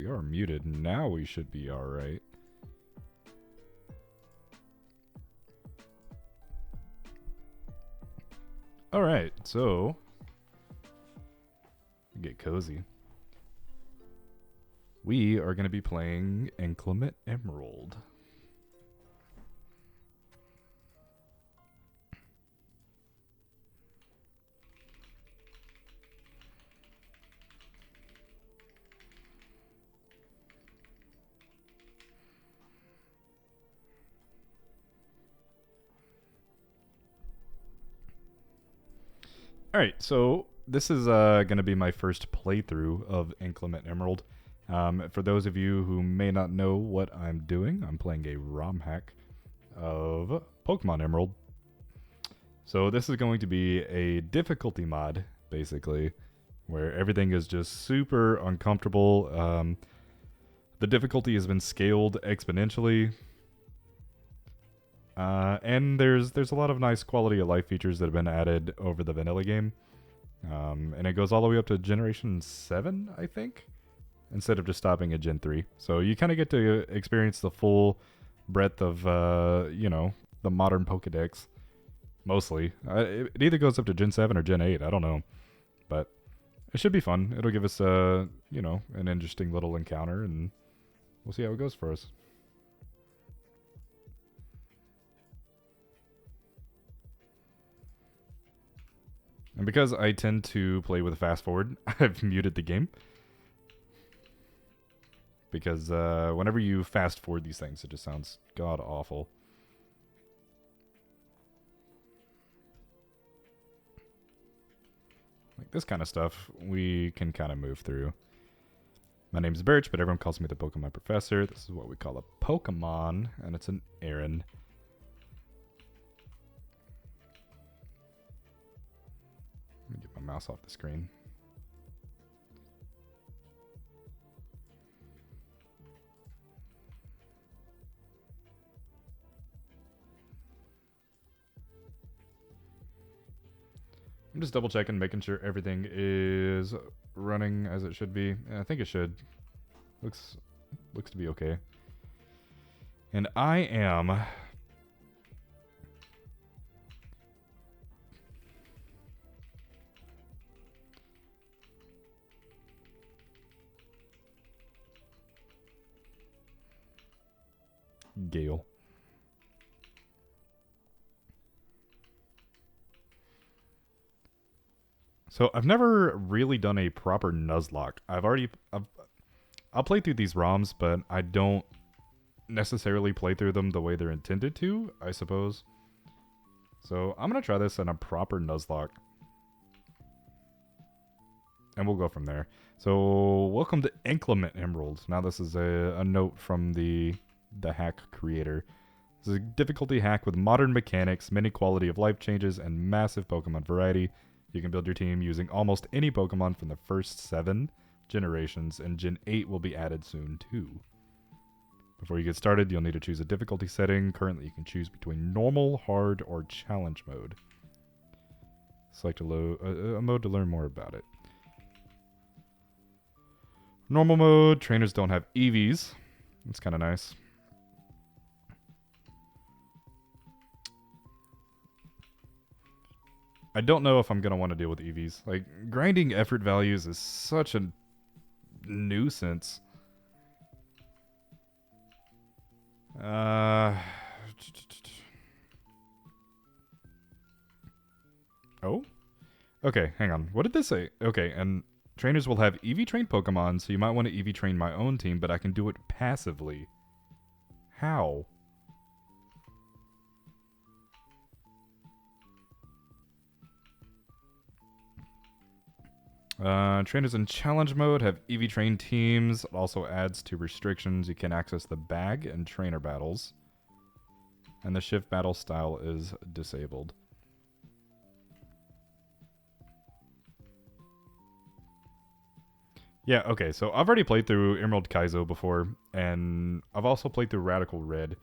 are muted. Now we should be alright. Alright, so... get cozy. We are going to be playing Inclement Emerald. Alright, so this is going to be my first playthrough of Inclement Emerald. For those of you who may not know what I'm doing, I'm playing a ROM hack of Pokemon Emerald. So this is going to be a difficulty mod, basically, where everything is just super uncomfortable. The difficulty has been scaled exponentially. And there's a lot of nice quality of life features that have been added over the vanilla game. And it goes all the way up to Generation 7, I think, instead of just stopping at Gen 3. So you kind of get to experience the full breadth of, the modern Pokedex, mostly. It either goes up to Gen 7 or Gen 8, I don't know. But it should be fun. It'll give us, an interesting little encounter, and we'll see how it goes for us. And because I tend to play with a fast forward, I've muted the game. Because whenever you fast forward these things, it just sounds god awful. Like this kind of stuff, we can kind of move through. My name's Birch, but everyone calls me the Pokemon Professor. This is what we call a Pokemon, and it's an errand. Let me get my mouse off the screen. I'm just double checking, making sure everything is running as it should be. I think it should. Looks to be okay. And I am Gale. So I've never really done a proper Nuzlocke. I'll play through these ROMs, but I don't necessarily play through them the way they're intended to, I suppose. So I'm gonna try this in a proper Nuzlocke, and we'll go from there. So welcome to Inclement Emerald. Now this is a note from the hack creator. This is a difficulty hack with modern mechanics, many quality of life changes, and massive Pokemon variety. You can build your team using almost any Pokemon from the first 7 generations, and Gen 8 will be added soon too. Before you get started, you'll need to choose a difficulty setting. Currently, you can choose between normal, hard, or challenge mode. Select a mode to learn more about it. Normal mode, trainers don't have EVs. That's kind of nice. I don't know if I'm going to want to deal with EVs. Like, grinding effort values is such a nuisance. Oh? Okay, hang on. What did this say? Okay, and trainers will have EV trained Pokemon, so you might want to EV train my own team, but I can do it passively. How? Trainers in challenge mode have EV trained teams. It also adds to restrictions. You can access the bag and trainer battles. And the shift battle style is disabled. Yeah, okay, so I've already played through Emerald Kaizo before, and I've also played through Radical Red.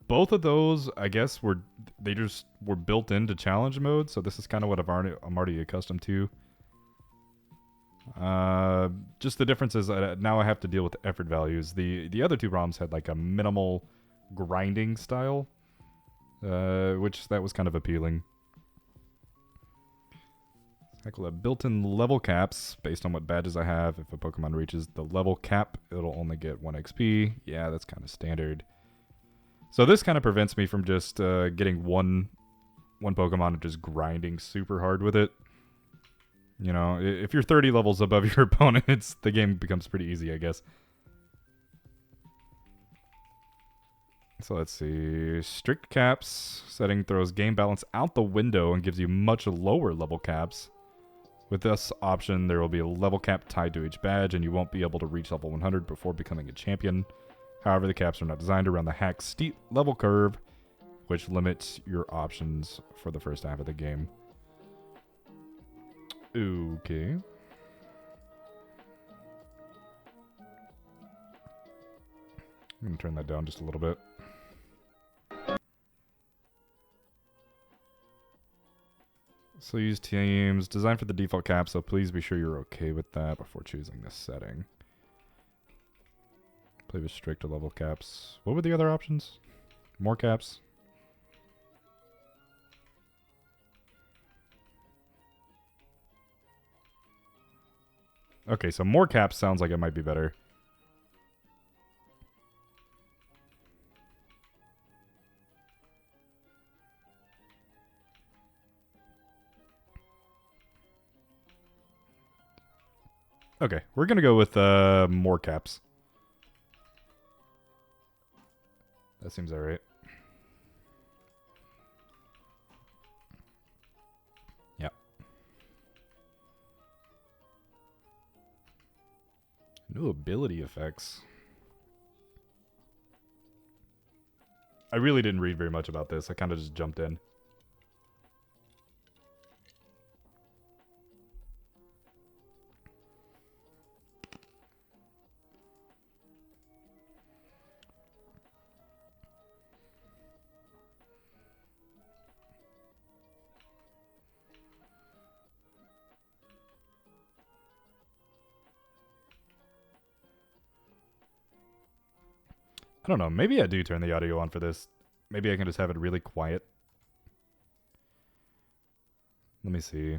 Both of those, I guess, were built into challenge mode, so this is kind of what I'm already accustomed to. Just the difference is now I have to deal with the effort values. The other two ROMs had like a minimal grinding style, which that was kind of appealing. Heck, we'll have built-in level caps based on what badges I have. If a Pokemon reaches the level cap, it'll only get 1 XP. Yeah, that's kind of standard. So this kind of prevents me from just getting one Pokemon and just grinding super hard with it. You know, if you're 30 levels above your opponent, the game becomes pretty easy, I guess. So let's see. Strict caps. Setting throws game balance out the window and gives you much lower level caps. With this option, there will be a level cap tied to each badge, and you won't be able to reach level 100 before becoming a champion. However, the caps are not designed around the hack's steep level curve, which limits your options for the first half of the game. Okay. I'm going to turn that down just a little bit. So use teams designed for the default cap, so please be sure you're okay with that before choosing this setting. Play with strict level caps. What were the other options? More caps? Okay, so more caps sounds like it might be better. Okay, we're gonna go with more caps. That seems alright. Yep. New ability effects. I really didn't read very much about this. I kind of just jumped in. I don't know. Maybe I do turn the audio on for this. Maybe I can just have it really quiet. Let me see.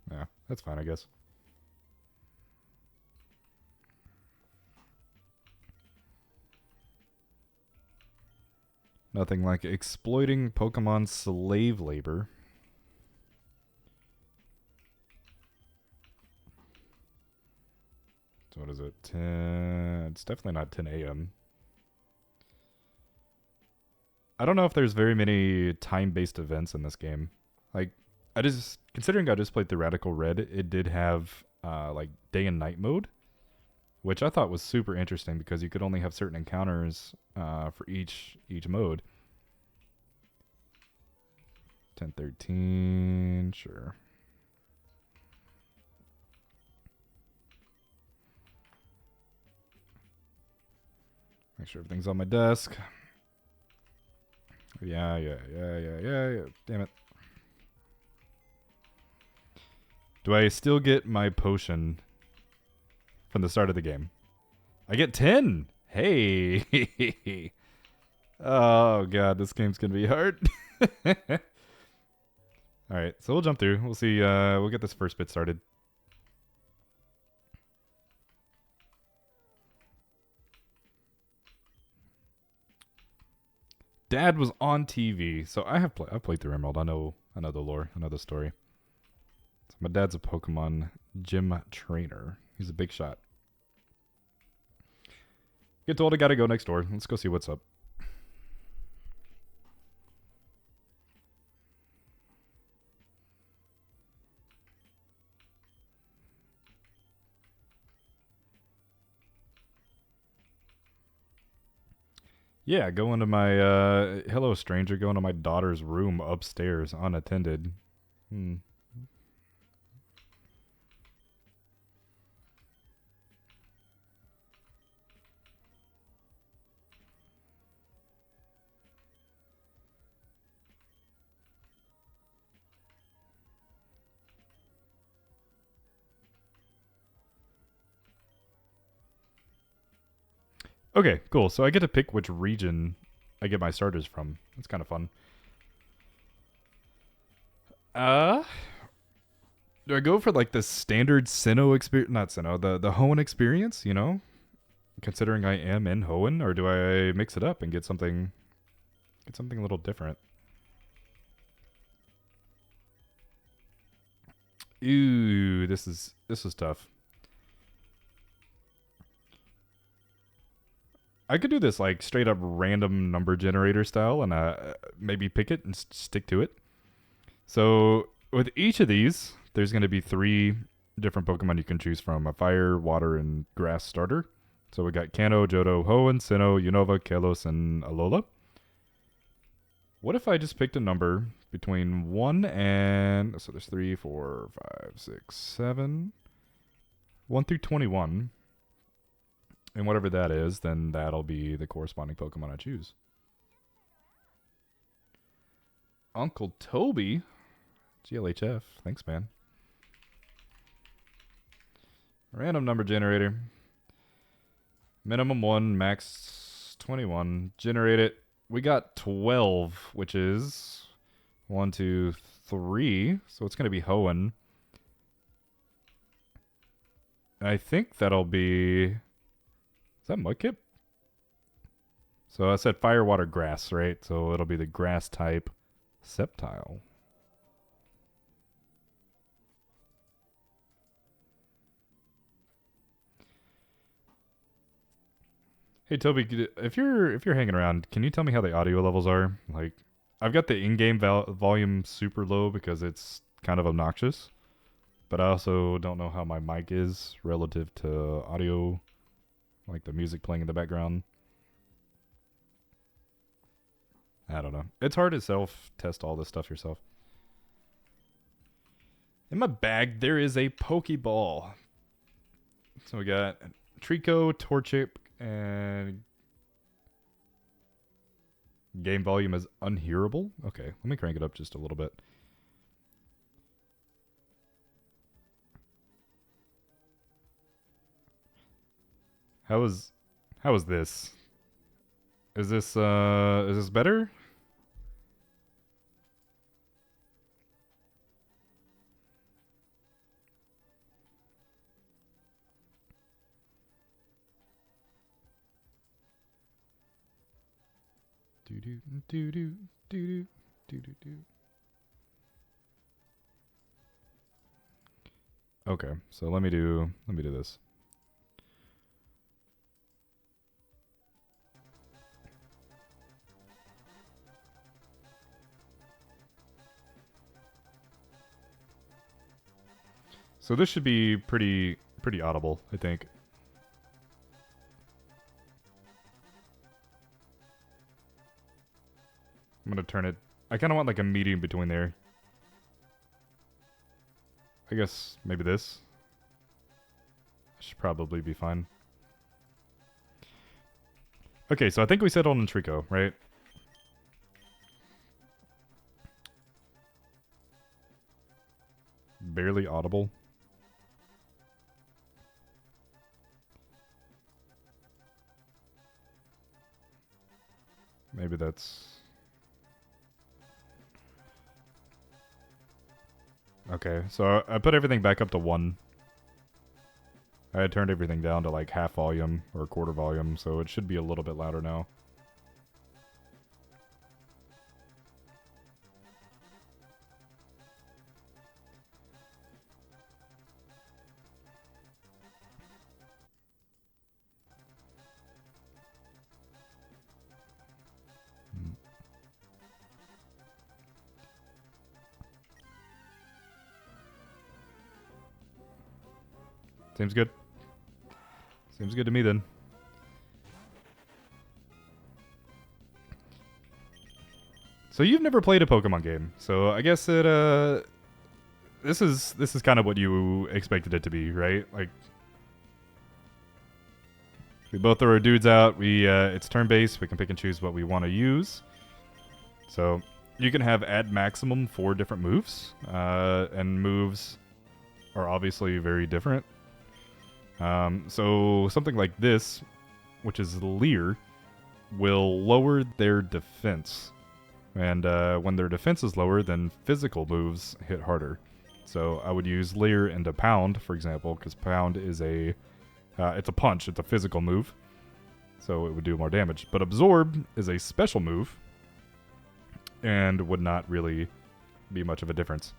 Yeah, that's fine, I guess. Nothing like exploiting Pokemon slave labor. So what is it? 10... It's definitely not 10 a.m. I don't know if there's very many time-based events in this game. Like, considering I just played through Radical Red, it did have, like, day and night mode, which I thought was super interesting because you could only have certain encounters for each mode. 10:13, sure. Make sure everything's on my desk. Yeah. Damn it. Do I still get my potion from the start of the game? I get 10! Hey! Oh, God, this game's gonna be hard. Alright, so we'll jump through. We'll see, we'll get this first bit started. Dad was on TV, so I've played through Emerald. I know the lore, I know the story. So my dad's a Pokemon gym trainer. He's a big shot. Get told I gotta go next door. Let's go see what's up. Yeah, go into my, hello stranger, go into my daughter's room upstairs, unattended. Okay, cool. So I get to pick which region I get my starters from. That's kind of fun. Uh, do I go for like the standard Sinnoh experience? Not Sinnoh, the Hoenn experience. You know, considering I am in Hoenn, or do I mix it up and get something a little different? Ooh, this is tough. I could do this like straight up random number generator style and maybe pick it and stick to it. So with each of these, there's going to be 3 different Pokemon you can choose from: a fire, water, and grass starter. So we got Kanto, Johto, Hoenn, Sinnoh, Unova, Kalos, and Alola. What if I just picked a number between 1 and, so there's 3, 4, 5, 6, 7, 1 through 21, and whatever that is, then that'll be the corresponding Pokemon I choose. Uncle Toby? GLHF. Thanks, man. Random number generator. Minimum 1, max 21. Generate it. We got 12, which is 1, 2, 3. So it's going to be Hoenn. I think that'll be... Is that Mudkip? So I said fire, water, grass, right? So it'll be the grass type Sceptile. Hey Toby, if you're hanging around, can you tell me how the audio levels are? Like, I've got the in-game volume super low because it's kind of obnoxious, but I also don't know how my mic is relative to audio, like the music playing in the background. I don't know. It's hard to self-test all this stuff yourself. In my bag, there is a Pokeball. So we got Trico, Torchic, and game volume is unhearable. Okay, let me crank it up just a little bit. How is this? Is this better? Do do do do do do do do. Okay, so let me do this. So this should be pretty audible, I think. I'm gonna turn it. I kind of want like a medium between there. I guess maybe this. Should probably be fine. Okay, so I think we settled on Trico, right? Barely audible. Maybe that's... Okay, so I put everything back up to 1. I had turned everything down to like half volume or quarter volume, so it should be a little bit louder now. Seems good. Seems good to me then. So you've never played a Pokemon game, so I guess it this is kind of what you expected it to be, right? Like, we both throw our dudes out. We it's turn based. We can pick and choose what we want to use. So you can have at maximum 4 different moves, and moves are obviously very different. So something like this which is Leer, will lower their defense. And when their defense is lower, then physical moves hit harder. So I would use Leer into Pound, for example, because Pound is it's a punch. It's a physical move. So it would do more damage. But Absorb is a special move and would not really be much of a difference.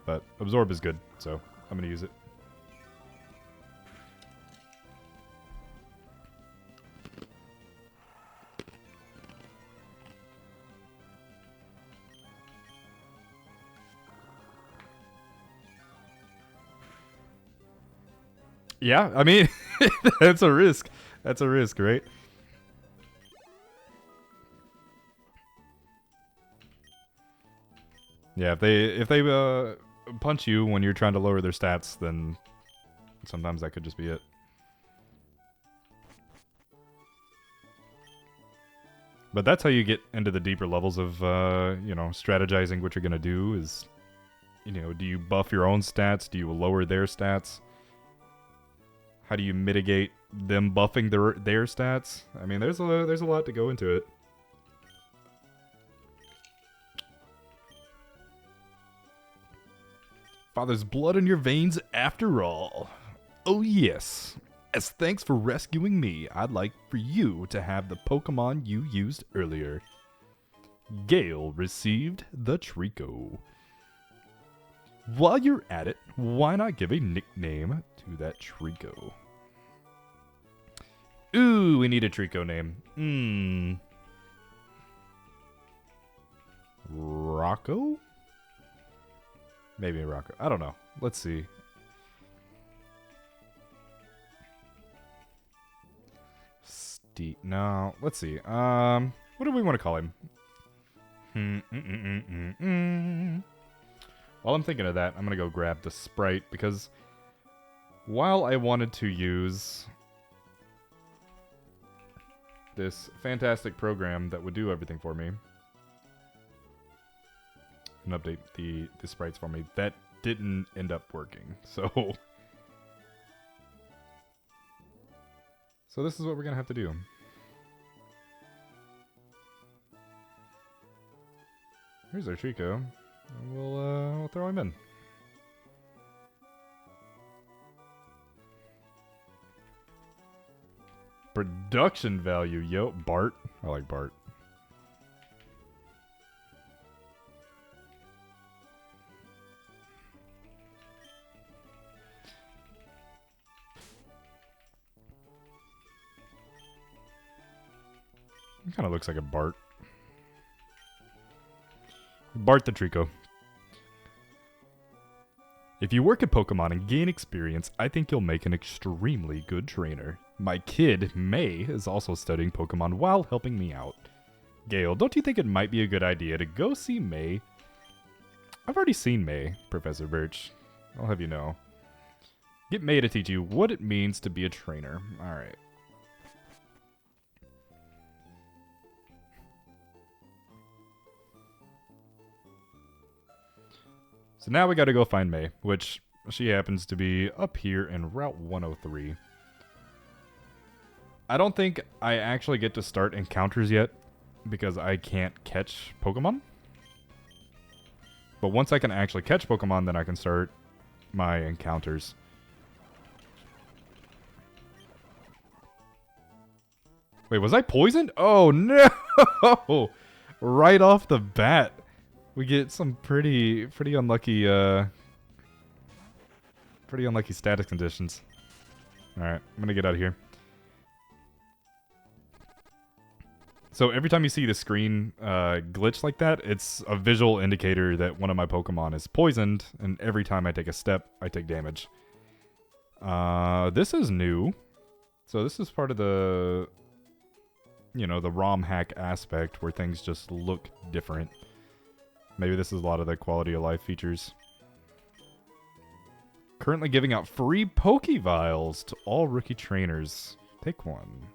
But Absorb is good, so I'm going to use it. Yeah, I mean, that's a risk. That's a risk, right? Yeah, if they punch you when you're trying to lower their stats, then sometimes that could just be it. But that's how you get into the deeper levels of, strategizing what you're going to do is, do you buff your own stats? Do you lower their stats? How do you mitigate them buffing their stats? I mean, there's a lot to go into it. Father's blood in your veins after all. Oh yes. As thanks for rescuing me, I'd like for you to have the Pokemon you used earlier. Gale received the Trico. While you're at it, why not give a nickname to that Trico? Ooh, we need a Trico name. Rocco? Maybe Rocco. I don't know. Let's see. No, let's see. What do we want to call him? While I'm thinking of that, I'm going to go grab the sprite, because while I wanted to use this fantastic program that would do everything for me and update the sprites for me, that didn't end up working. So this is what we're going to have to do. Here's our Trico. We'll throw him in. Production value, yo. Bart. I like Bart. He kind of looks like a Bart. Bart the Trico. If you work at Pokemon and gain experience, I think you'll make an extremely good trainer. My kid, May, is also studying Pokemon while helping me out. Gale, don't you think it might be a good idea to go see May? I've already seen May, Professor Birch. I'll have you know. Get May to teach you what it means to be a trainer. Alright. So now we gotta go find May, which she happens to be up here in Route 103. I don't think I actually get to start encounters yet, because I can't catch Pokemon. But once I can actually catch Pokemon, then I can start my encounters. Wait, was I poisoned? Oh no! Right off the bat. We get some pretty unlucky status conditions. Alright, I'm gonna get out of here. So every time you see the screen glitch like that, it's a visual indicator that one of my Pokemon is poisoned, and every time I take a step, I take damage. This is new. So this is part of the, the ROM hack aspect where things just look different. Maybe this is a lot of the quality of life features. Currently giving out free Pokevials to all rookie trainers. Take one.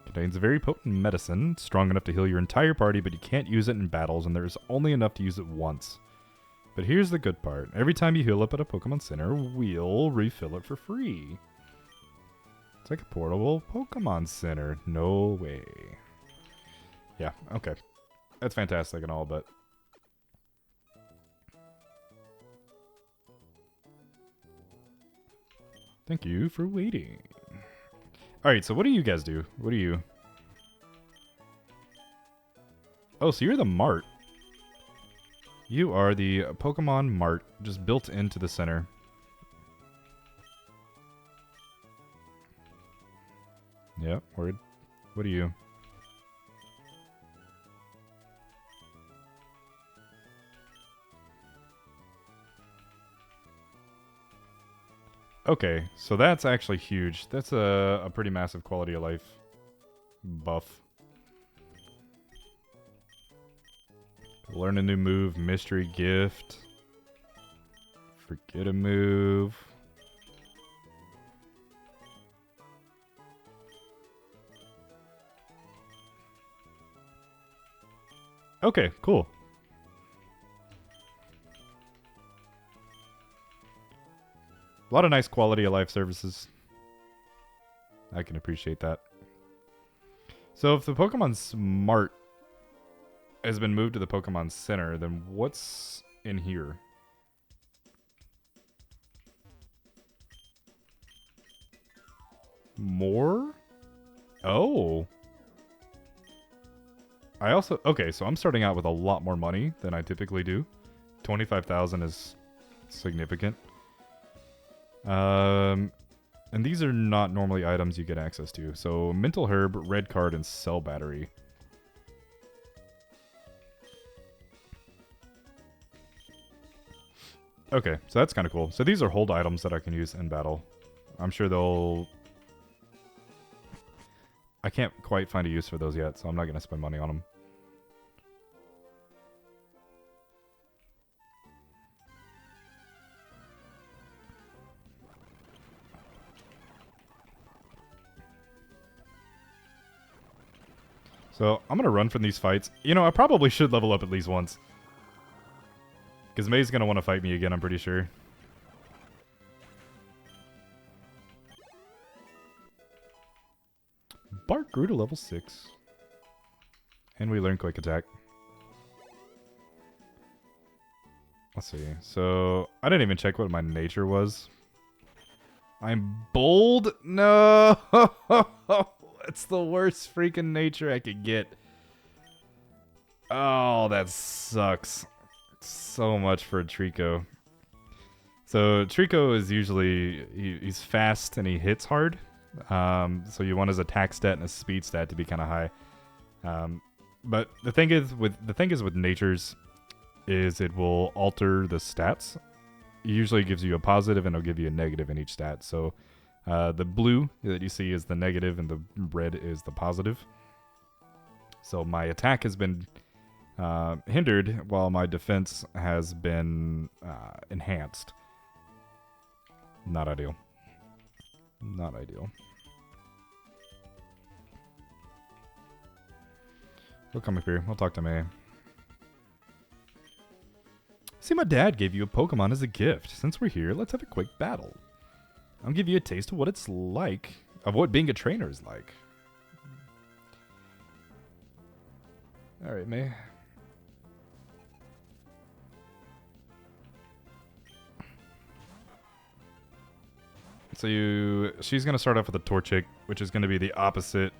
Contains a very potent medicine, strong enough to heal your entire party, but you can't use it in battles, and there's only enough to use it once. But here's the good part. Every time you heal up at a Pokemon Center, we'll refill it for free. It's like a portable Pokemon Center. No way. Yeah, okay. That's fantastic and all, but... Thank you for waiting. Alright, so what do you guys do? What do you... Oh, so you're the Mart. You are the Pokemon Mart, just built into the center. Yep, word. What are you? Okay, so that's actually huge. That's a pretty massive quality of life buff. Learn a new move, mystery gift. Forget a move. Okay, cool. A lot of nice quality of life services. I can appreciate that. So if the Pokemon Smart has been moved to the Pokemon Center, then what's in here? More? Oh. I also... Okay, so I'm starting out with a lot more money than I typically do. 25,000 is significant. And these are not normally items you get access to. So, Mental Herb, Red Card, and Cell Battery. Okay, so that's kind of cool. So these are hold items that I can use in battle. I'm sure they'll... I can't quite find a use for those yet, so I'm not going to spend money on them. So, I'm going to run from these fights. You know, I probably should level up at least once. Because May's going to want to fight me again, I'm pretty sure. Bark grew to level 6. And we learned Quick Attack. Let's see. So, I didn't even check what my nature was. I'm bold? No! It's the worst freaking nature I could get. Oh, that sucks. So much for a Trico. So Trico is usually... He's fast and he hits hard. So you want his attack stat and his speed stat to be kind of high. But the thing is with natures is it will alter the stats. It usually gives you a positive and it'll give you a negative in each stat. So the blue that you see is the negative and the red is the positive. So my attack has been hindered while my defense has been enhanced. Not ideal. Not ideal. We'll come up here. We'll talk to May. See, my dad gave you a Pokemon as a gift. Since we're here, let's have a quick battle. I'll give you a taste of what it's like, of what being a trainer is like. Alright, May. So she's going to start off with a Torchic, which is going to be the opposite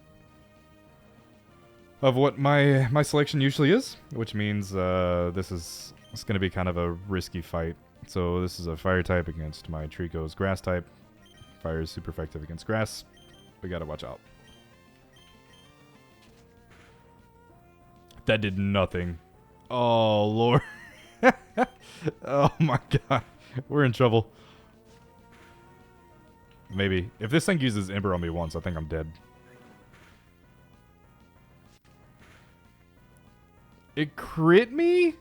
of what my selection usually is, which means it's going to be kind of a risky fight. So this is a fire type against my Trico's grass type. Fire is super effective against grass. We got to watch out. That did nothing. Oh, Lord. Oh, my God. We're in trouble. Maybe. If this thing uses Ember on me once, I think I'm dead. It crit me?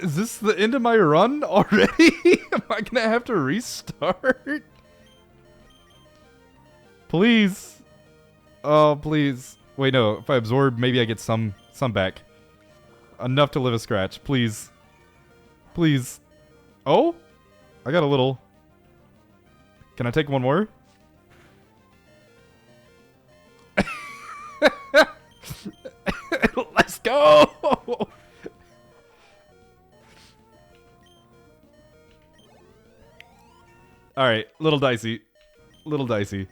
Is this the end of my run already? Am I gonna have to restart? Please. Oh, please. Wait, no. If I absorb, maybe I get some back. Enough to live a scratch. Please. Please. Oh? I got a little. Can I take one more? Let's go! Alright, little dicey. Little dicey.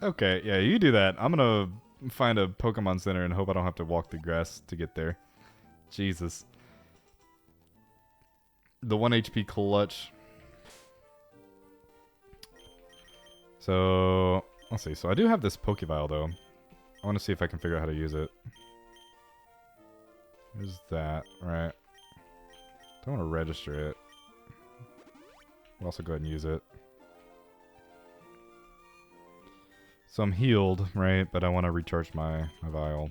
Okay, yeah, you do that. I'm gonna find a Pokemon Center and hope I don't have to walk through grass to get there. Jesus. The 1 HP clutch. So, let's see. So I do have this Pokeball, though. I want to see if I can figure out how to use it. There's that, right? Don't want to register it. I'll also go ahead and use it. So I'm healed, right? But I want to recharge my vial.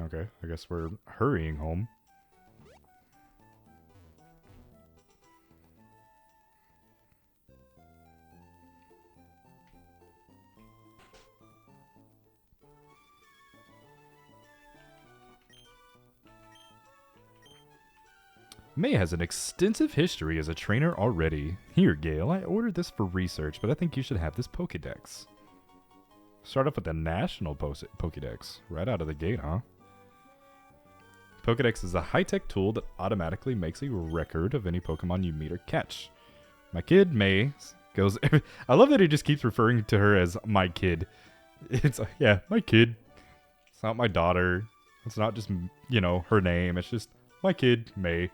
Okay, I guess we're hurrying home. May has an extensive history as a trainer already. Here, Gale, I ordered this for research, but I think you should have this Pokédex. Start off with the National Pokédex. Right out of the gate, huh? Pokédex is a high-tech tool that automatically makes a record of any Pokemon you meet or catch. My kid, May, goes... I love that he just keeps referring to her as my kid. It's like, yeah, my kid. It's not my daughter. It's not just, you know, her name. It's just my kid, May.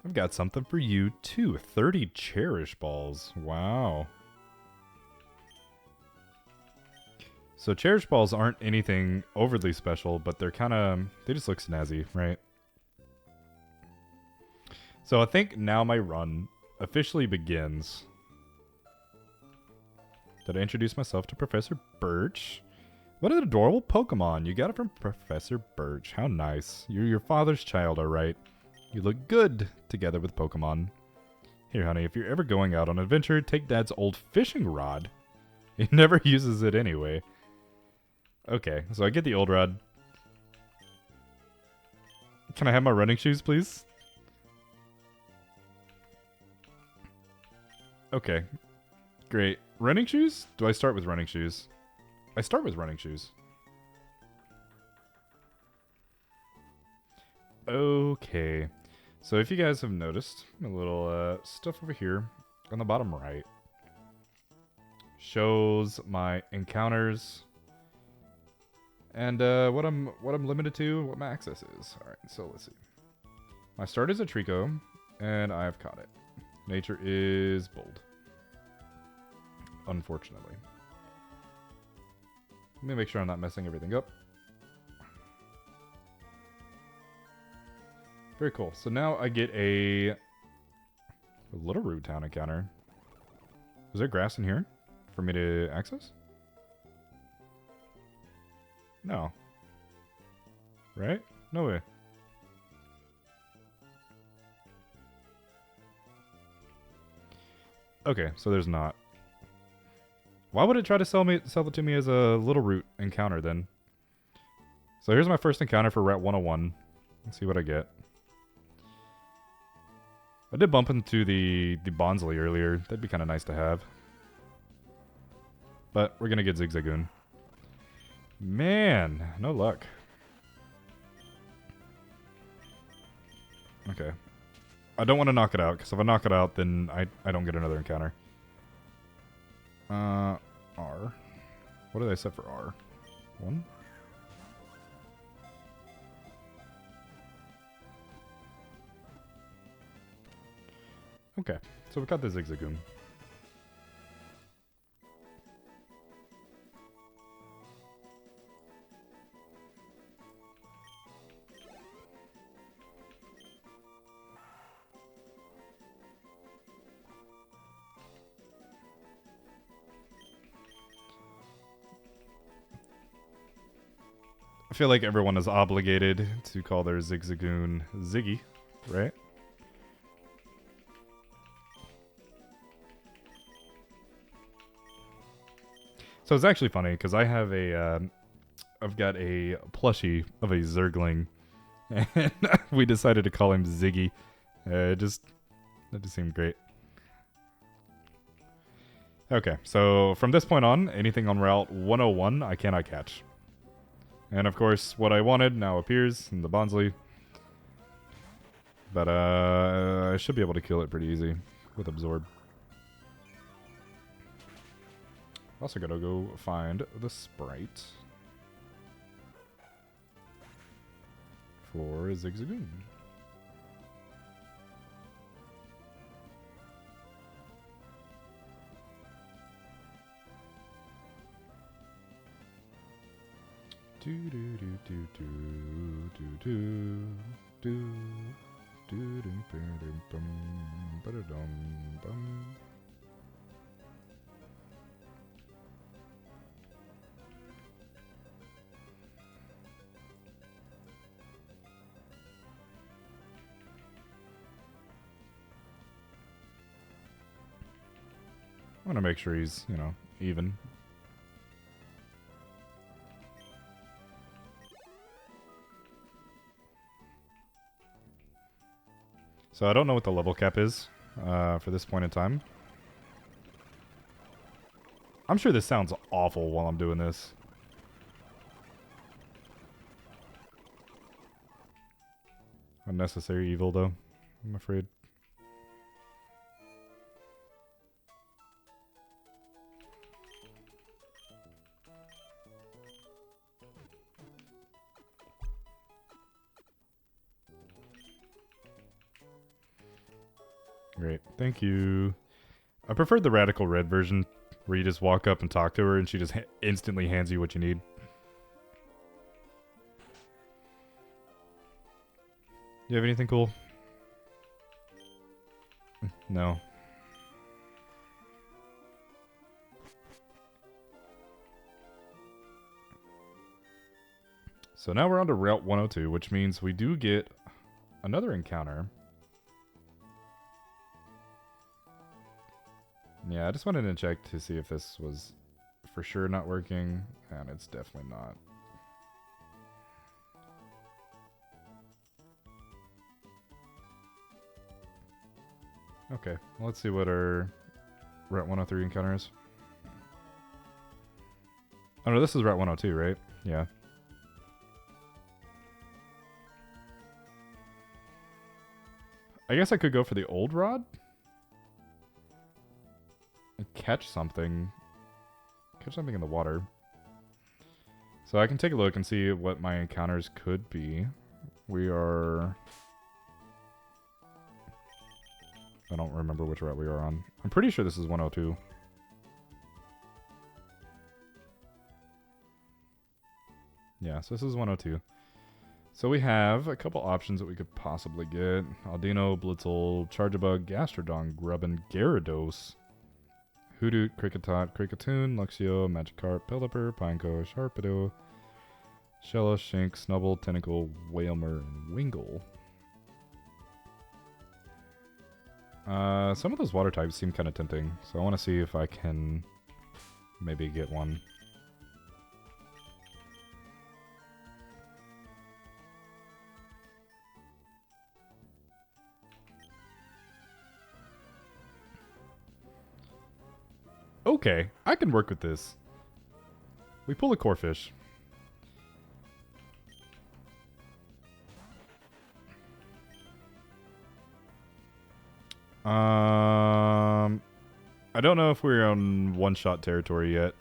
I've got something for you, too. 30 Cherish Balls. Wow. So Cherish Balls aren't anything overly special, but they're kind of... They just look snazzy, right? So I think now my run officially begins. Did I introduce myself to Professor Birch? What an adorable Pokemon. You got it from Professor Birch. How nice. You're your father's child, alright. You look good together with Pokemon. Here, honey, if you're ever going out on an adventure, take Dad's old fishing rod. He never uses it anyway. Okay, so I get the old rod. Can I have my running shoes, please? Okay, great. Running shoes? Do I start with running shoes? I start with running shoes. Okay. So if you guys have noticed, a little stuff over here on the bottom right shows my encounters and what I'm limited to, what my access is. All right, so let's see. My start is a Trico, and I've caught it. Nature is bold. Unfortunately. Let me make sure I'm not messing everything up. Very cool. So now I get a Little Root Town encounter. Is there grass in here for me to access? No. Right? No way. Okay, so there's not. Why would it try to sell it to me as a Little Root encounter then? So here's my first encounter for Route 101. Let's see what I get. I did bump into the Bonsley earlier. That'd be kind of nice to have. But we're going to get Zigzagoon. Man, no luck. Okay. I don't want to knock it out, because if I knock it out, then I don't get another encounter. R. What did I set for R? 1? Okay, so we got the Zigzagoon. I feel like everyone is obligated to call their Zigzagoon Ziggy, right? So it's actually funny because I have I've got a plushie of a Zergling, and we decided to call him Ziggy. That just seemed great. Okay, so from this point on, anything on Route 101 I cannot catch. And of course, what I wanted now appears in the Bonsly. But I should be able to kill it pretty easy with Absorb. Also gotta go find the Sprite for Zigzagoon. Do do do do do do do do do do bum ba-da-dum bum. I want to make sure he's, you know, even. So I don't know what the level cap is for this point in time. I'm sure this sounds awful while I'm doing this. Unnecessary evil, though, I'm afraid. Great, thank you. I preferred the Radical Red version, where you just walk up and talk to her and she just instantly hands you what you need. You have anything cool? No. So now we're on to Route 102, which means we do get another encounter. Yeah, I just wanted to check to see if this was for sure not working, and it's definitely not. Okay, well, let's see what our Route 103 encounter is. Oh no, this is Route 102, right? Yeah. I guess I could go for the old rod? And catch something. Catch something in the water. So I can take a look and see what my encounters could be. We are... I don't remember which route we are on. I'm pretty sure this is 102. Yeah, so this is 102. So we have a couple options that we could possibly get. Aldino, Blitzel, Charjabug, Gastrodon, Grubbin, Gyarados, Hoodoo, Kricketot, Kricketune, Luxio, Magikarp, Pelipper, Pineco, Sharpedo, Shellos, Shank, Snubble, Tentacle, Whalmer, and Wingull. Some of those water types seem kind of tempting, so I want to see if I can maybe get one. Okay, I can work with this. We pull a Corphish. I don't know if we're on one-shot territory yet,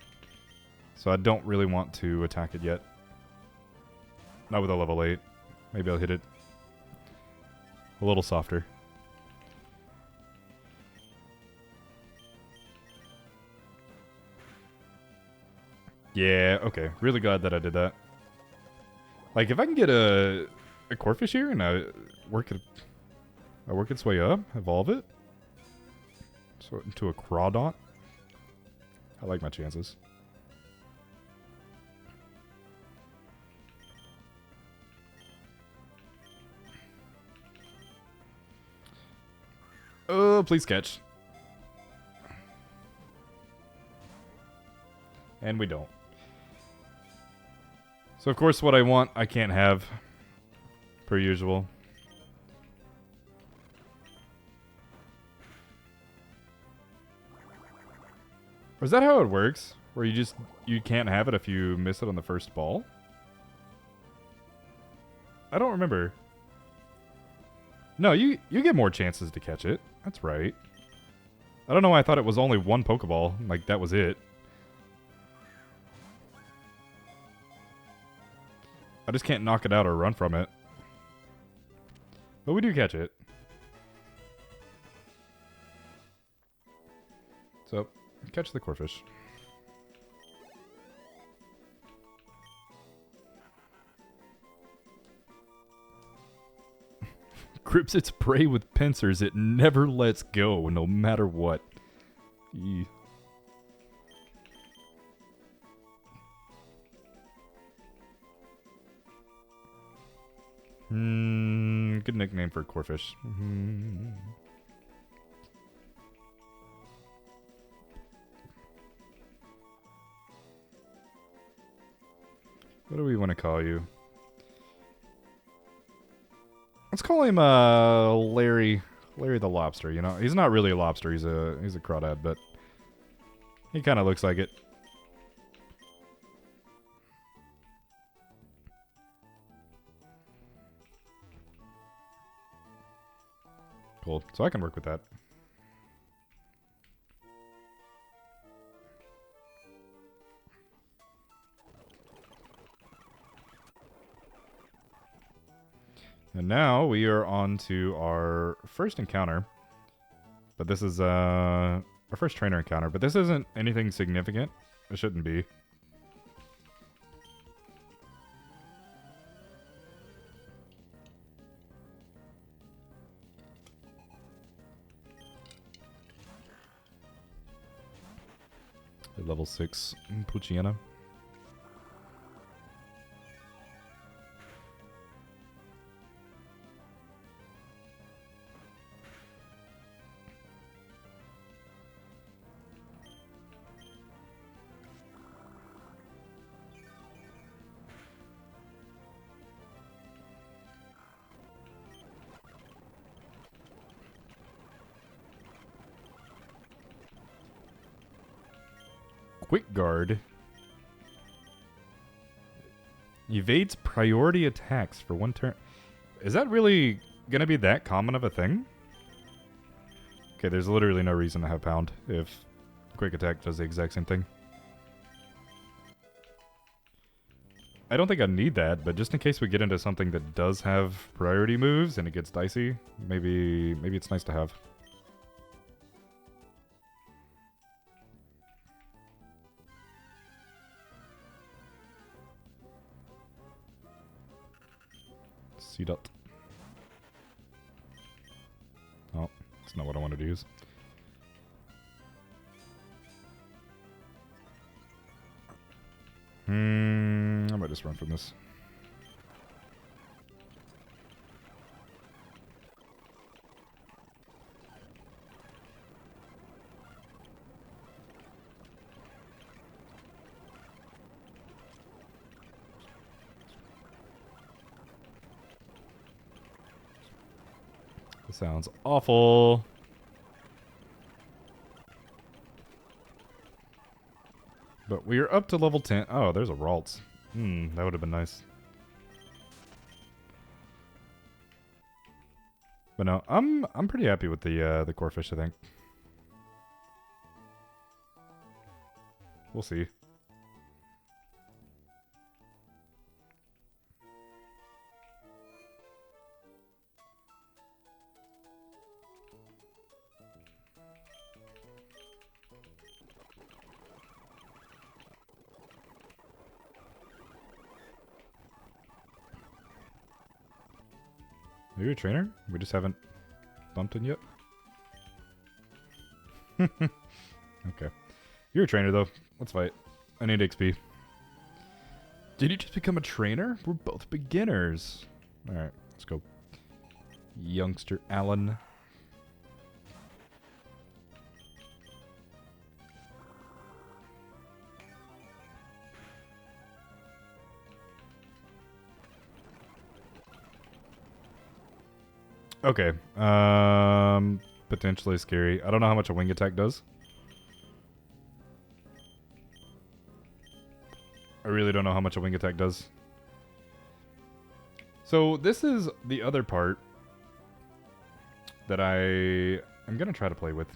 so I don't really want to attack it yet. Not with a level 8. Maybe I'll hit it a little softer. Yeah, okay. Really glad that I did that. Like, if I can get a Corphish here and I work its way up, evolve it, so into a Crawdont, I like my chances. Oh, please catch. And we don't. So, of course, what I want, I can't have. Per usual. Or is that how it works? Where you can't have it if you miss it on the first ball? I don't remember. No, you get more chances to catch it. That's right. I don't know why I thought it was only one Pokeball. Like, that was it. I just can't knock it out or run from it. But we do catch it. So, catch the Corphish. Grips its prey with pincers. It never lets go, no matter what. Eee. Good nickname for Corphish. What do we want to call you? Let's call him Larry the Lobster. You know, he's not really a lobster. He's a crawdad, but he kind of looks like it. Cool. So I can work with that. And now we are on to our first encounter. But this is our first trainer encounter. But this isn't anything significant. It shouldn't be. Level 6 Poochyena. Quick Guard evades priority attacks for one turn. Is that really going to be that common of a thing? Okay, there's literally no reason to have Pound if Quick Attack does the exact same thing. I don't think I need that, but just in case we get into something that does have priority moves and it gets dicey, maybe it's nice to have. Seedot. Oh, that's not what I wanted to use. I might just run from this. This sounds awful. But we are up to level 10. Oh, there's a Ralts. That would have been nice. But no, I'm pretty happy with the Corphish, I think. We'll see. Are you a trainer? We just haven't bumped in yet? Okay. You're a trainer, though. Let's fight. I need XP. Did you just become a trainer? We're both beginners. Alright, let's go. Youngster Alan. Okay. Potentially scary. I don't know how much a wing attack does. I really don't know how much a wing attack does. So this is the other part that I am going to try to play with.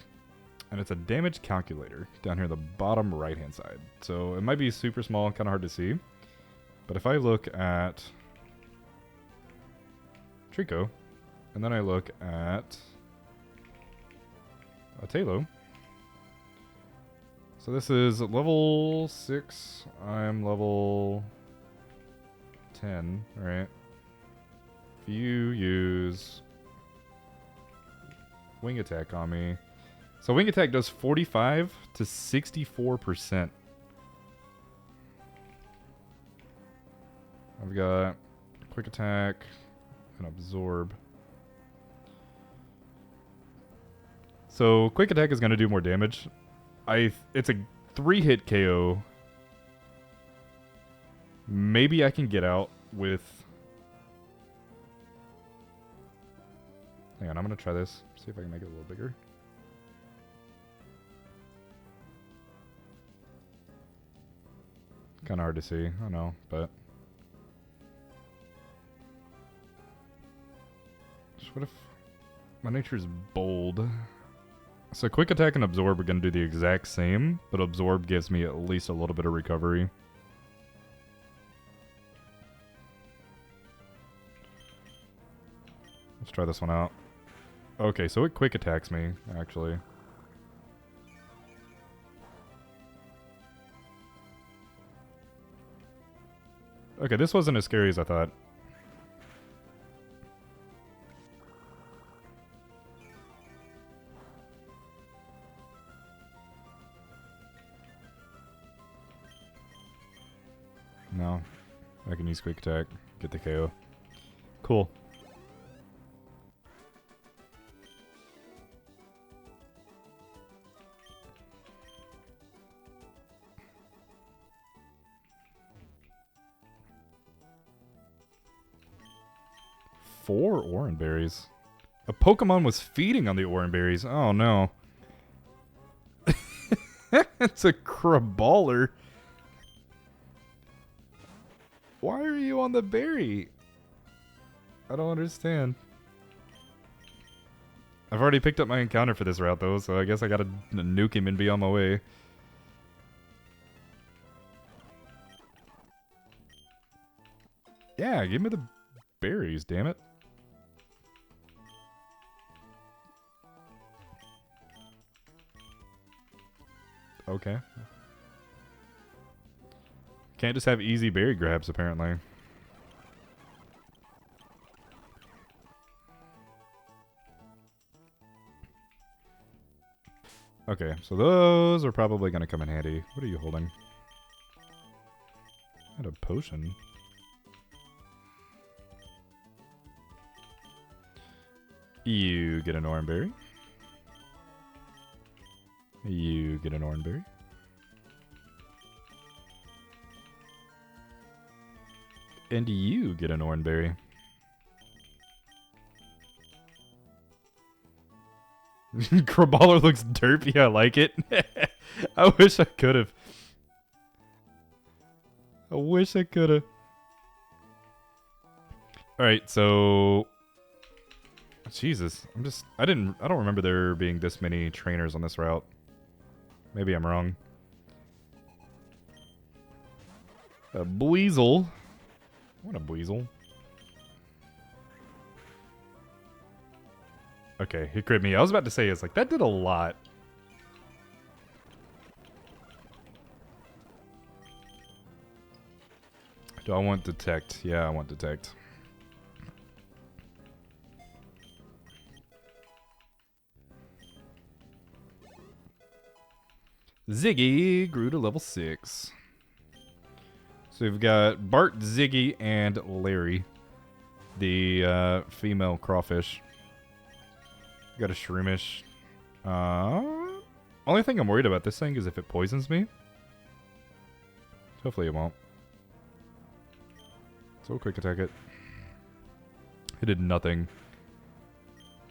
And it's a damage calculator down here on the bottom right-hand side. So it might be super small and kind of hard to see. But if I look at Trico, and then I look at Atelo. So this is level 6. I'm level 10, right? If you use wing attack on me. So wing attack does 45 to 64%. I've got quick attack and absorb. So quick attack is going to do more damage. It's a 3-hit KO. Maybe I can get out with... Hang on, I'm going to try this. See if I can make it a little bigger. Kind of hard to see, I know, but... What if my nature's bold? So quick attack and absorb are going to do the exact same, but absorb gives me at least a little bit of recovery. Let's try this one out. Okay, so it quick attacks me, actually. Okay, this wasn't as scary as I thought. No. I can use quick attack, get the KO. Cool. Four orange berries. A Pokemon was feeding on the orange berries. Oh no. It's a Kraballer. Why are you on the berry? I don't understand. I've already picked up my encounter for this route though, so I guess I gotta nuke him and be on my way. Yeah, give me the berries, damn it. Okay. Can't just have easy berry grabs, apparently. Okay, so those are probably going to come in handy. What are you holding? I had a potion. You get an orange berry. You get an orange berry. And you get an orange berry. Kraballer looks derpy, I like it. I wish I could have. I wish I could have. Alright, so... Jesus, I don't remember there being this many trainers on this route. Maybe I'm wrong. A Buizel. What a Buizel. Okay, he crit me. I was about to say, it's like, that did a lot. Do I want detect? Yeah, I want detect. Ziggy grew to level 6. So we've got Bart, Ziggy, and Larry, the female crawfish. We got a Shroomish. Only thing I'm worried about this thing is if it poisons me. Hopefully it won't. So we'll quick attack it. It did nothing.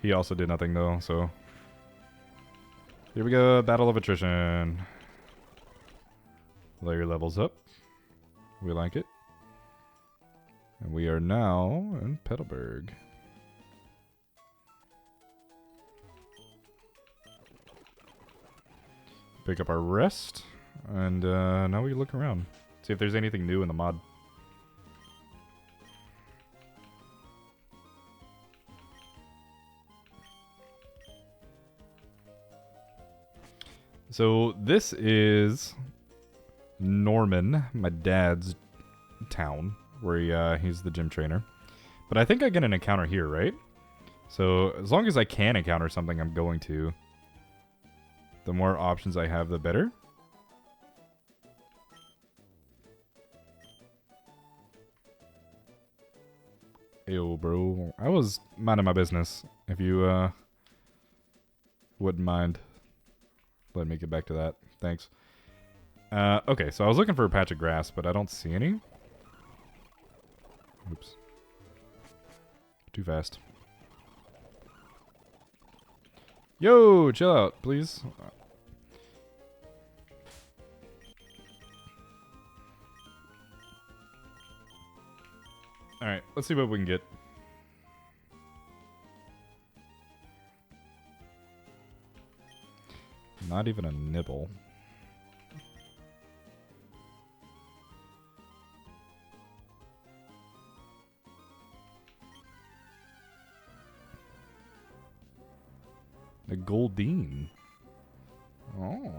He also did nothing though, so. Here we go, Battle of Attrition. Larry levels up. We like it. And we are now in Petalburg. Pick up our rest. And now we look around. See if there's anything new in the mod. So this is Norman, my dad's town, where he's the gym trainer. But I think I get an encounter here, right? So as long as I can encounter something, I'm going to. The more options I have, the better. Ew, bro. I was minding my business. If you wouldn't mind. Let me get back to that. Thanks. Okay, so I was looking for a patch of grass, but I don't see any. Oops. Too fast. Yo, chill out, please. Alright, let's see what we can get. Not even a nibble. A Goldeen. Oh.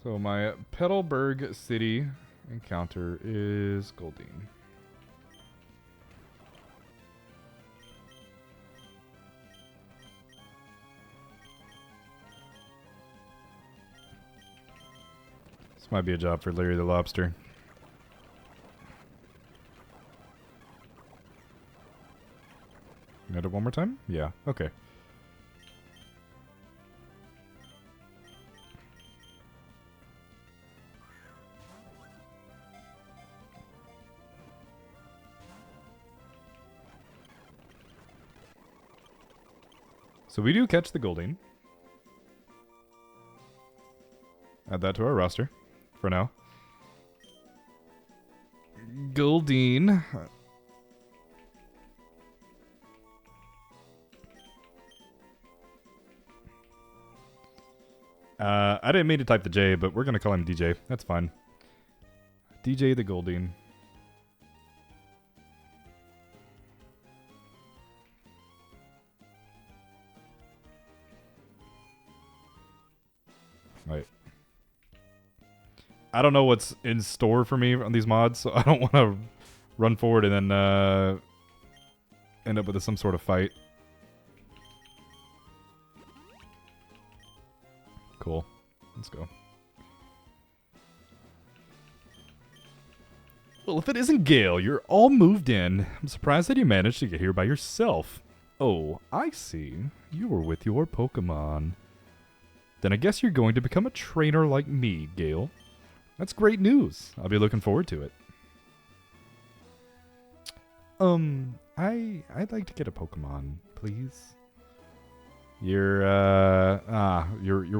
So my Petalburg City encounter is Goldeen. This might be a job for Larry the Lobster. Get it one more time? Yeah, okay. So we do catch the Goldeen. Add that to our roster for now. Goldeen. I didn't mean to type the J, but we're going to call him DJ. That's fine. DJ the Goldeen. Right. I don't know what's in store for me on these mods, so I don't want to run forward and then end up with some sort of fight. Cool. Let's go. Well, if it isn't Gale, you're all moved in. I'm surprised that you managed to get here by yourself. Oh, I see. You were with your Pokemon. Then I guess you're going to become a trainer like me, Gale. That's great news. I'll be looking forward to it. I'd like to get a Pokemon, please. You're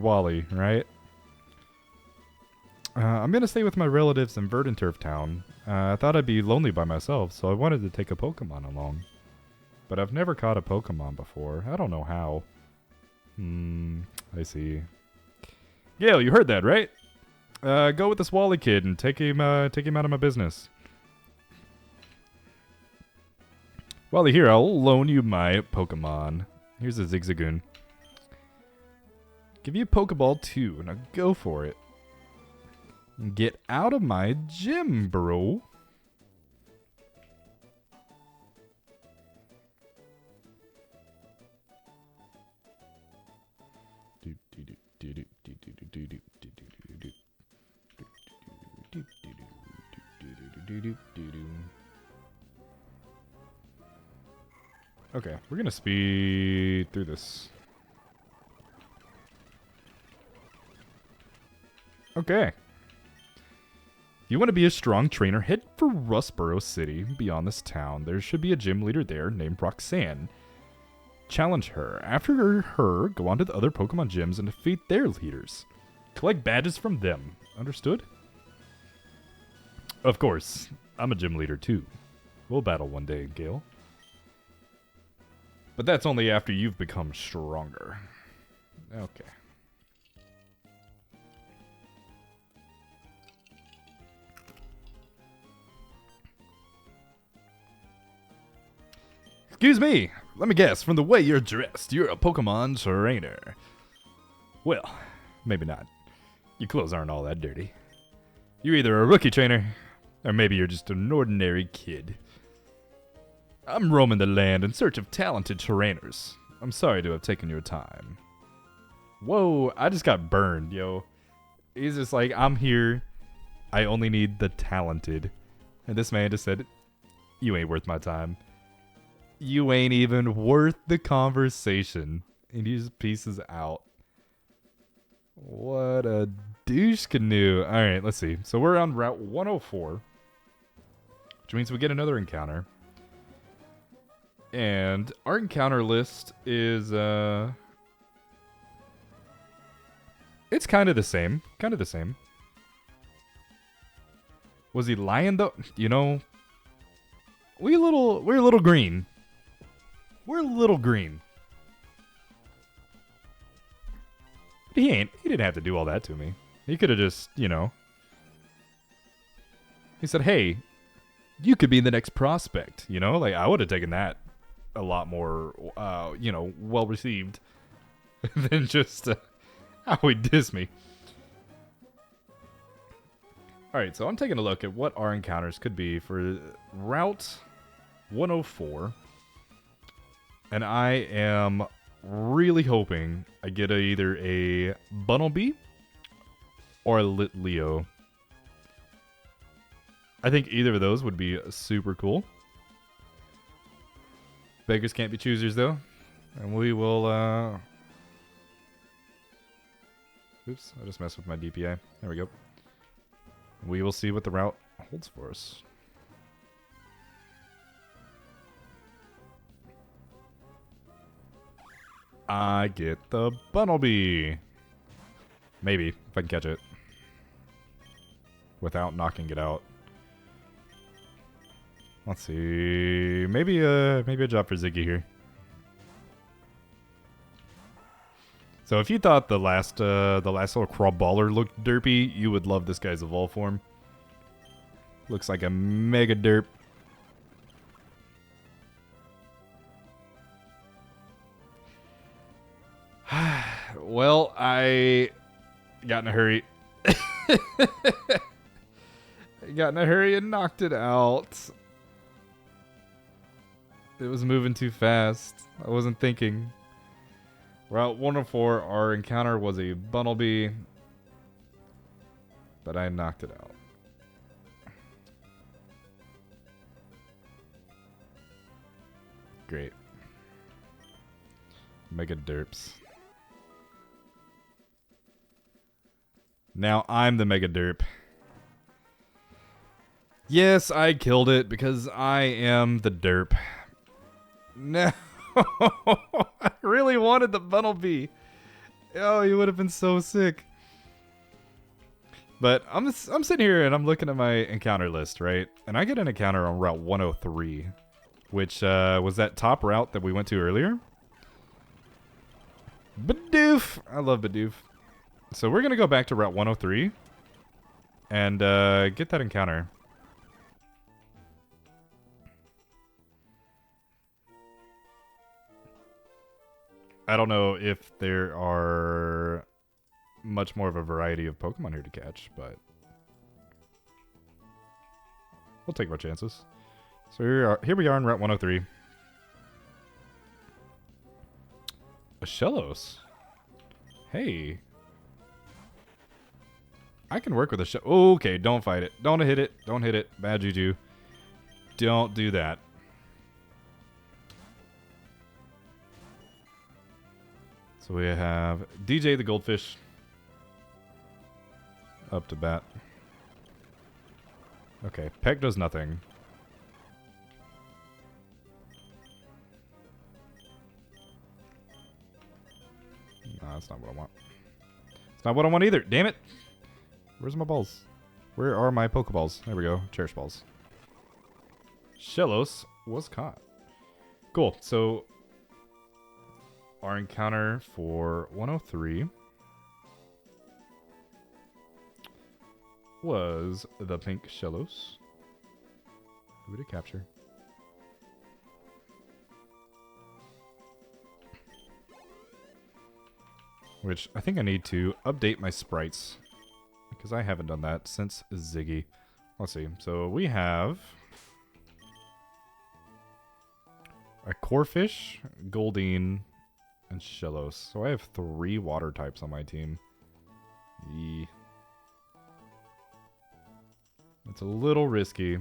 Wally, right? I'm gonna stay with my relatives in Verdanturf Town. I thought I'd be lonely by myself, so I wanted to take a Pokemon along. But I've never caught a Pokemon before. I don't know how. I see. Gale, you heard that, right? Go with this Wally kid and take him out of my business. Wally, here, I'll loan you my Pokemon. Here's a Zigzagoon. Give you a Pokeball too. Now go for it. Get out of my gym, bro. Do, do, Okay, we're gonna speed through this. Okay. You want to be a strong trainer, head for Rustboro City. Beyond this town, there should be a gym leader there named Roxanne. Challenge her. After her, go on to the other Pokemon gyms and defeat their leaders. Collect badges from them. Understood? Of course. I'm a gym leader too. We'll battle one day, Gale. But that's only after you've become stronger. Okay. Excuse me, let me guess, from the way you're dressed, you're a Pokemon trainer. Well, maybe not. Your clothes aren't all that dirty. You're either a rookie trainer, or maybe you're just an ordinary kid. I'm roaming the land in search of talented trainers. I'm sorry to have taken your time. Whoa, I just got burned, yo. He's just like, I'm here. I only need the talented. And this man just said, you ain't worth my time. You ain't even worth the conversation. And he just pieces out. What a douche canoe. Alright, let's see. So we're on Route 104. Which means we get another encounter. And our encounter list is, it's kind of the same. Kind of the same. Was he lying though? You know, we're a little green. We're a little green. He didn't have to do all that to me. He could have just, you know. He said, hey, you could be the next prospect. You know, like, I would have taken that a lot more, you know, well received than just how he dissed me. Alright, so I'm taking a look at what our encounters could be for Route 104. And I am really hoping I get either a Bunnelby or a Litleo. I think either of those would be super cool. Beggars can't be choosers, though. And we will, oops, I just messed with my DPI. There we go. We will see what the route holds for us. I get the Bunnelby. Maybe, if I can catch it. Without knocking it out. Let's see. Maybe a job for Ziggy here. So if you thought the last little Crawballer looked derpy, you would love this guy's evolve form. Looks like a mega derp. Well, I got in a hurry. I got in a hurry and knocked it out. It was moving too fast. I wasn't thinking. Route 104, our encounter was a Bunnelby, but I knocked it out. Great. Mega derps. Now I'm the mega derp. Yes, I killed it because I am the derp. No. I really wanted the Bunnelby. Oh, he would have been so sick. But I'm sitting here and I'm looking at my encounter list, right? And I get an encounter on Route 103, which was that top route that we went to earlier. Bidoof! I love Bidoof. So we're going to go back to Route 103 and get that encounter. I don't know if there are much more of a variety of Pokemon here to catch, but we'll take our chances. So here we are on Route 103. A Shellos. Hey. I can work with a shell. Oh, okay, don't fight it. Don't hit it. Don't hit it. Bad juju. Don't do that. So we have DJ the Goldfish up to bat. Okay, Peck does nothing. No, that's not what I want. It's not what I want either. Damn it. Where's my balls? Where are my Pokeballs? There we go. Cherish balls. Shellos was caught. Cool. So our encounter for 103 was the pink Shellos. Who did it capture? Which I think I need to update my sprites, because I haven't done that since Ziggy. Let's see. So we have a Corphish, Goldeen, and Shellos. So I have 3 water types on my team. It's a little risky.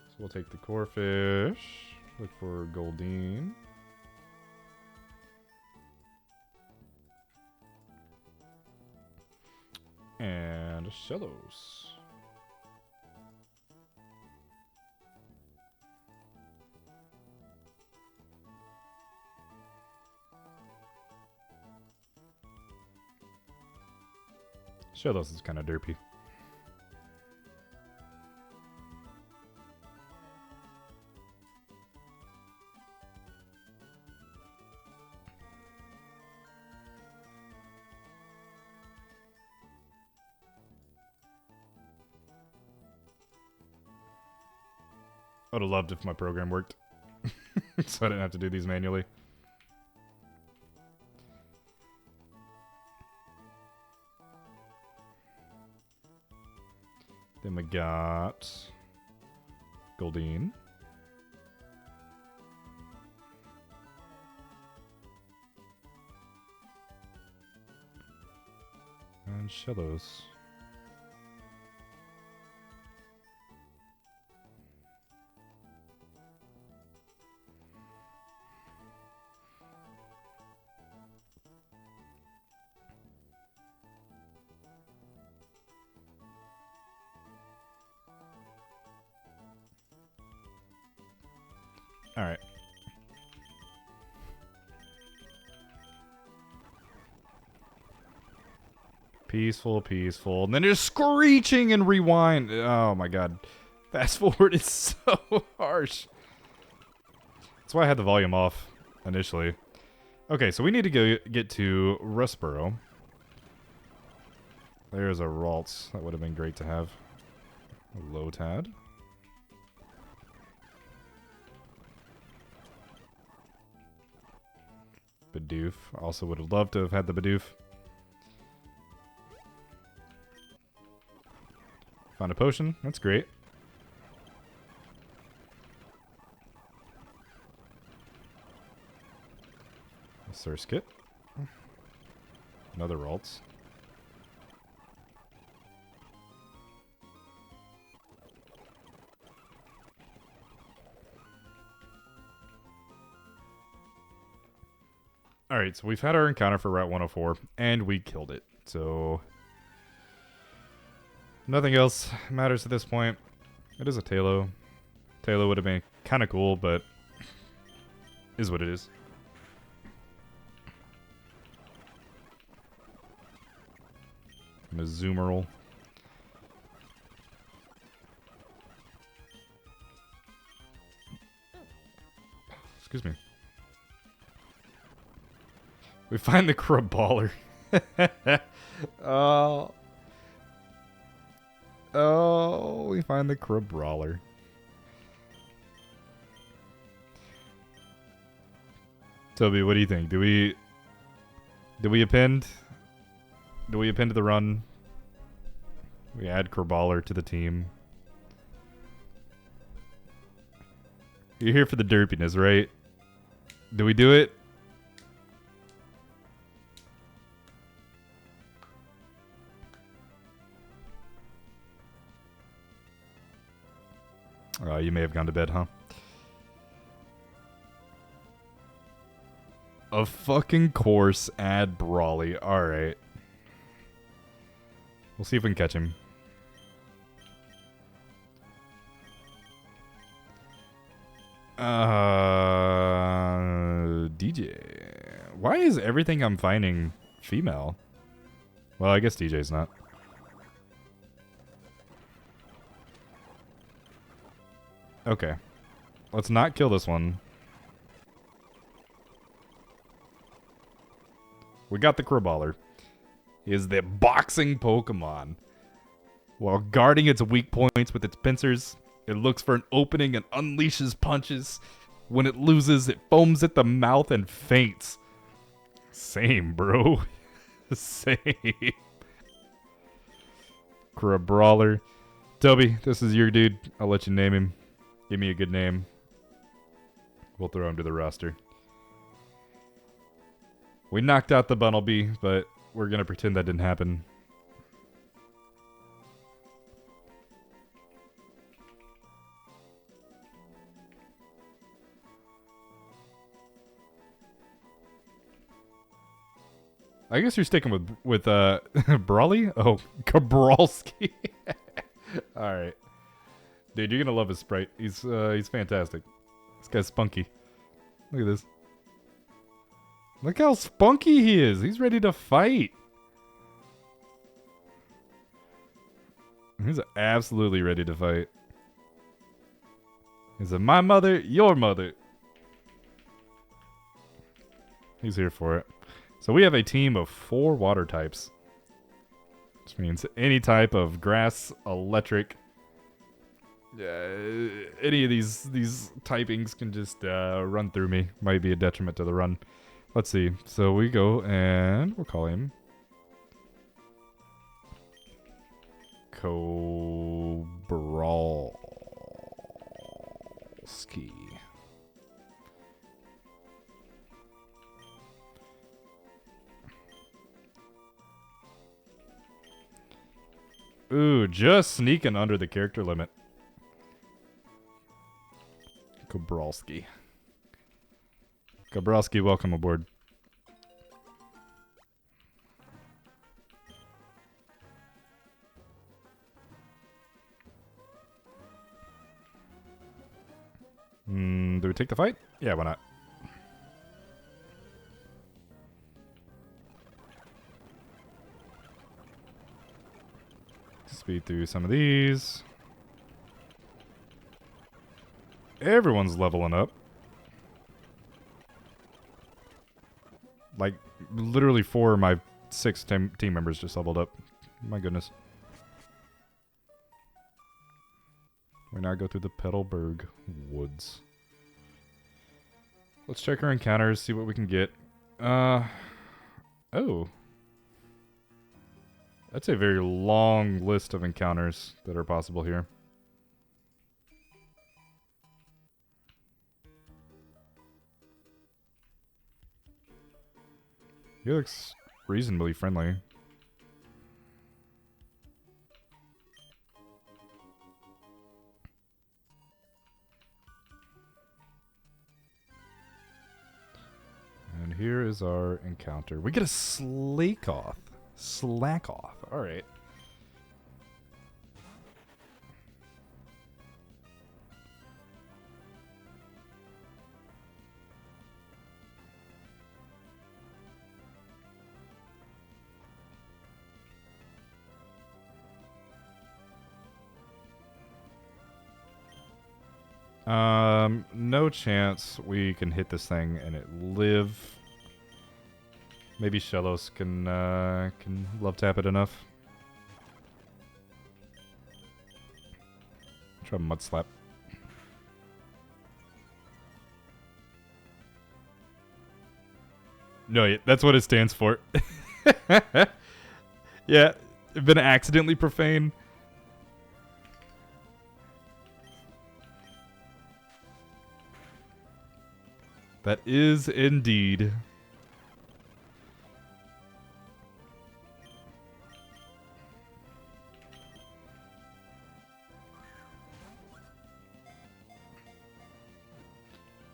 So we'll take the Corphish, look for Goldeen. And Shellos. Shellos is kind of derpy. I would have loved if my program worked. So I didn't have to do these manually. Then we got Goldeen. And Shellos. All right. Peaceful, peaceful. And then just screeching and rewind. Oh my god. Fast forward is so harsh. That's why I had the volume off initially. Okay, so we need to go get to Rustboro. There's a Ralts. That would have been great to have. A Lotad. Bidoof. Also would have loved to have had the Bidoof. Found a potion. That's great. A Surskit. Another Ralts. Alright, so we've had our encounter for Route 104, and we killed it. So nothing else matters at this point. It is a Talo. Talo would have been kind of cool, but is what it is. Mazumeral. Excuse me. We find the Craballer. Oh. Oh, we find the Crabrawler. Toby, what do you think? Do we append? Do we append to the run? We add Craballer to the team. You're here for the derpiness, right? Do we do it? You may have gone to bed, huh? Of fucking course, add Brawly. Alright. We'll see if we can catch him. DJ. Why is everything I'm finding female? Well, I guess DJ's not. Okay. Let's not kill this one. We got the Crowballer. He is the boxing Pokemon. While guarding its weak points with its pincers, it looks for an opening and unleashes punches. When it loses, it foams at the mouth and faints. Same, bro. Same. Crowballer. Toby, this is your dude. I'll let you name him. Give me a good name. We'll throw him to the roster. We knocked out the Bunnelby, but we're going to pretend that didn't happen. I guess you're sticking with Brawly? Oh, Kabralski. All right. Dude, you're going to love his sprite. He's fantastic. This guy's spunky. Look at this. Look how spunky he is. He's ready to fight. He's absolutely ready to fight. He said, my mother, your mother. He's here for it. So we have a team of 4 water types. Which means any type of grass, electric. Any of these typings can just run through me. Might be a detriment to the run. Let's see. So we go and we'll call him Kabralski. Ooh, just sneaking under the character limit. Kabralski. Kabralski, welcome aboard. Do we take the fight? Yeah, why not? Speed through some of these. Everyone's leveling up. Like, literally 4 of my 6 team members just leveled up. My goodness. We now go through the Petalburg Woods. Let's check our encounters, see what we can get. Oh. That's a very long list of encounters that are possible here. He looks reasonably friendly. And here is our encounter. We get a Slakoth. Slackoth. Alright. No chance we can hit this thing and it live. Maybe Shellos can love tap it enough. Try Mud Slap. No, that's what it stands for. Yeah, been accidentally profane. That is indeed.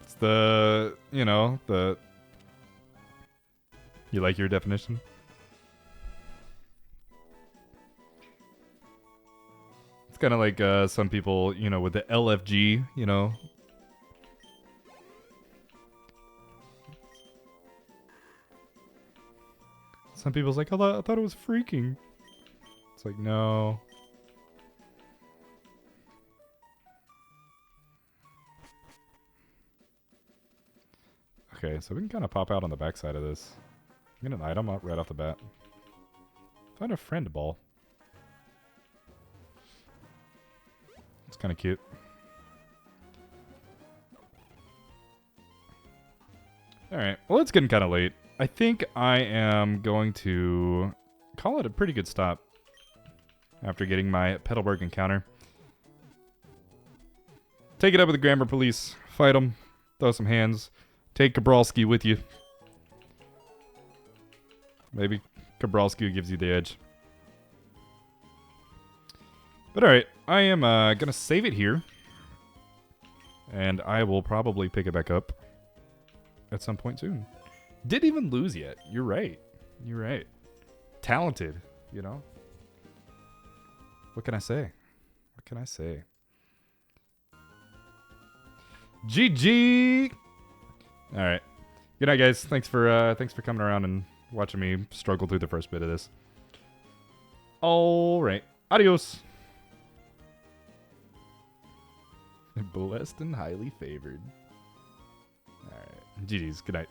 It's the, you know, the... You like your definition? It's kind of like some people, you know, with the LFG, you know. Some people's like, I thought it was freaking. It's like, no. Okay, so we can kind of pop out on the backside of this. Get an item up right off the bat. Find a friend ball. It's kind of cute. Alright, well, it's getting kind of late. I think I am going to call it a pretty good stop after getting my Petalburg encounter. Take it up with the Grammar Police. Fight them. Throw some hands. Take Kabralski with you. Maybe Kabralski gives you the edge. But alright, I am going to save it here. And I will probably pick it back up at some point soon. Didn't even lose yet. You're right. You're right. Talented, you know? What can I say? What can I say? GG! Alright. Good night, guys. Thanks for coming around and watching me struggle through the first bit of this. Alright. Adios! Blessed and highly favored. Alright. GG's. Good night.